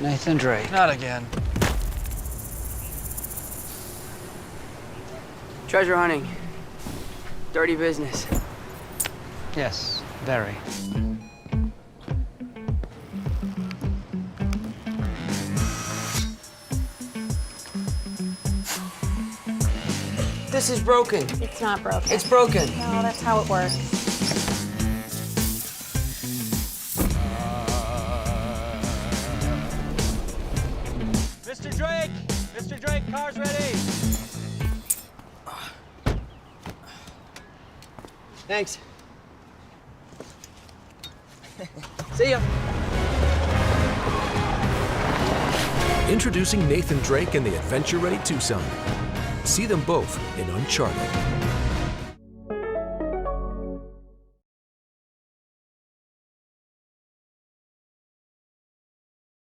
Nathan Drake. Not again. Treasure hunting. Dirty business. Yes, very. This is broken. It's not broken. It's broken. No, that's how it works. Mr. Drake! Mr. Drake, car's ready! Thanks. See ya. Introducing Nathan Drake and the adventure-ready Tucson. See them both in Uncharted.